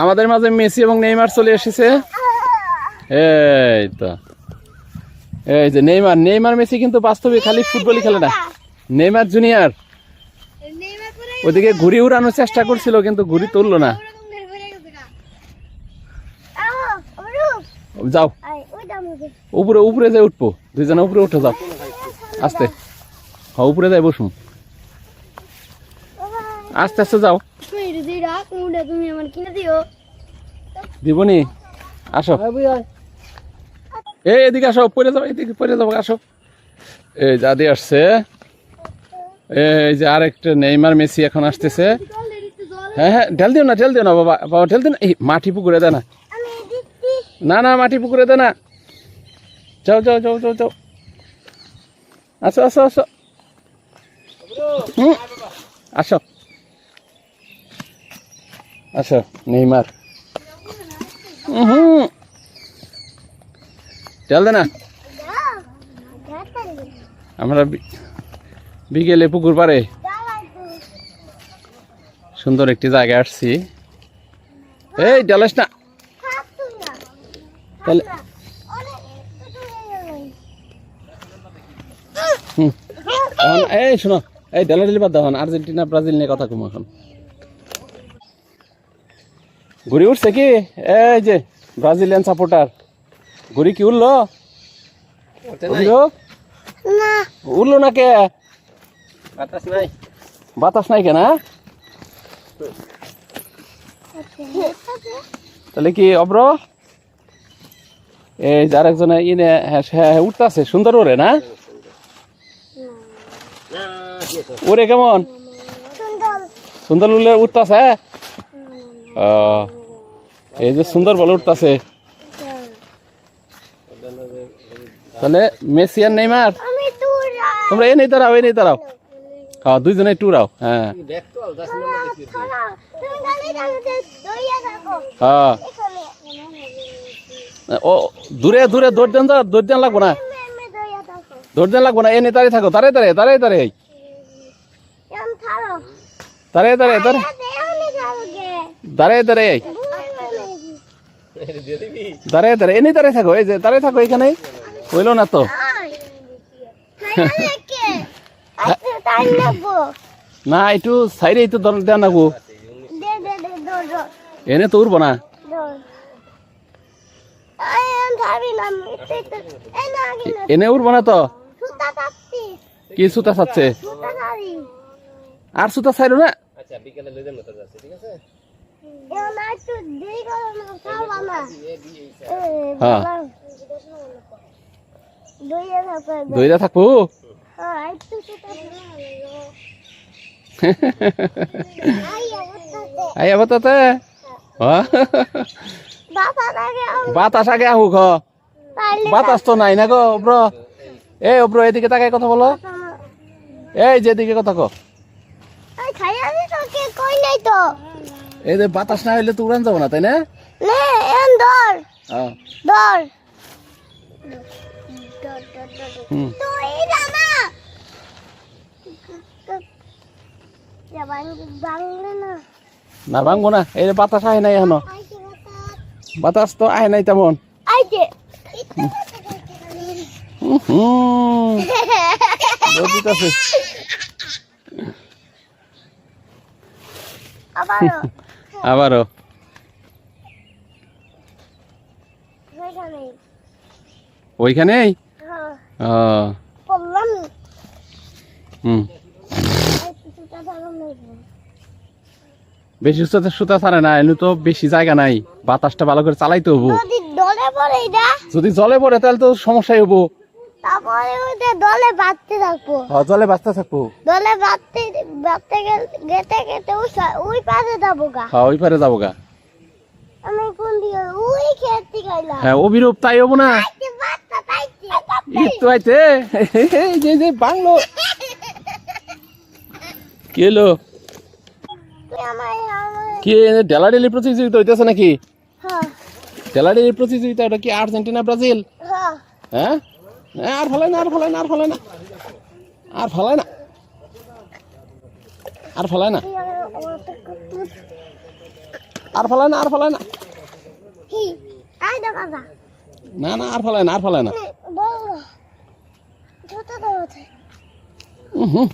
আমাদের মাঝে মেসি এবং নেইমার চলে এসেছে। এই তো, এই যে নেইমার, নেইমার মেসি কিন্তু বাস্তবে খালি ফুটবলই খেলে না। নেইমার জুনিয়র ওদিকে ঘুড়ি উড়ানোর চেষ্টা করছিল, কিন্তু ঘুড়ি তুললো না। যাও উপরে, উপরে যাই উঠবো, দুইজনে উপরে উঠে যাও আস্তে। হ্যাঁ উপরে যাই বসুন, আস্তে আস্তে যাও। দিবনি, আসো এই এদিকে আসো, পরে যাবো, এদিকে পরে যাবো, আসো। এই দাদি আসছে, এই যে আরেকটা নেইমার মেসি এখন আসতেছে। হ্যাঁ হ্যাঁ, ঢেল দিও না, ঢেল দিও না বাবা, বাবা ঢেল দিও না। এই মাটি পুকুরে দেয় না, না না মাটি পুকুরে দেয় না। যাও যাও যাও যাও যাও, আসো আসো আসো, আসো আসো নেইমার। ঢেল দে না। আমরা বিকেলে পুকুর পাড়ে সুন্দর একটি জায়গায় আসছি। এই ঢেলাস না, তাহলে এই শোনো, এই ঢেলাঢেলি বাদ দাও। আর্জেন্টিনা ব্রাজিল নিয়ে কথা কম এখন। ঘুরি উঠছে কি? এই যে ব্রাজিলিয়ান সাপোর্টার, ঘুরি কি উঠলো? উঠলো না কে? বাতাস নাই, বাতাস নাই কেনা? তাহলে কি অব্র? এই যে আরেকজন ইনে উঠতেছে, সুন্দর ওরে না? ওরে কেমন সুন্দর উঠলে উঠতেছে? এই যে সুন্দর বলে উঠতেছে। তাহলে মেসি আর নেইমার তোমরা এ নেই দাঁড়াও, এ নেই দাঁড়াও। হ্যাঁ দুইজনে টুরাও। হ্যাঁ হ্যাঁ, ও দূরে দূরে দৌড় দেন, দৌড় দেন লাগবো না, দৌড় দেন লাগবো না। এ নেই দাঁড়িয়ে থাকো, দাঁড়িয়ে দাঁড়িয়ে দাঁড়িয়ে দাঁড়িয়ে দাঁড়িয়ে দাঁড়িয়ে দাঁড়িয়ে দাঁড়িয়ে দাঁড়িয়ে দাঁড়িয়ে এনে দাঁড়িয়ে থাকো। এই যে দাঁড়িয়ে থাকো, এখানে হইলো না তো। না একটু সাইডে একটু দেন নাকবো, এনে তো উঠবো না। এনে উঠবো না তো। কি সুতা চাচ্ছে? আর সুতা চাইলো না। দইরা থাকবো। আই আবার তাতে বাতাস আগে আহুক। বাতাস তো নাই না গো ওব্র। এই ওব্র এদিকে তাকাই কথা বলো, এই যেদিকে কথা কো। এই যে বাতাস না হইলে তো উড়ান যাবো না, তাই না? না ভাঙবো না, এই বাতাস আহে নাই এখনো, বাতাস তো আহে নাই তেমন। আবারও ওইখানেই। বেশি সুতা ছাড়ে না, এনে তো বেশি জায়গা নাই, বাতাসটা ভালো করে চালাইতে হবো। যদি জলে পড়ে তাহলে তো সমস্যাই হবো। জলে বাঁচতে থাকবো, জলে বাঁচতে গেতে গেতে ওই পারে যাবো গা। হ্যাঁ ওই পারে যাবো গা। আমি কোন দিকে ওই খেতে গেলাম। হ্যাঁ অভিরূপ তাই হবো না। একটু আইতে যে যে বাংলো কি এলো কি? ঢেলাঢেলি প্রতিযোগিতা হইতেছে নাকি? ঢেলাঢেলি প্রতিযোগিতা, এটা কি আর্জেন্টিনা ব্রাজিল? হ্যাঁ আর ফলাই না, আর ফলাই না, আর ফলাই না, আর ফলাই না, আর ফলাই না। আর ফেলায় না আর ফেলায় না কি আই দেখা যা না না আর ফেলায় না আর ফেলায় না বড় ছোট তো আছে হুম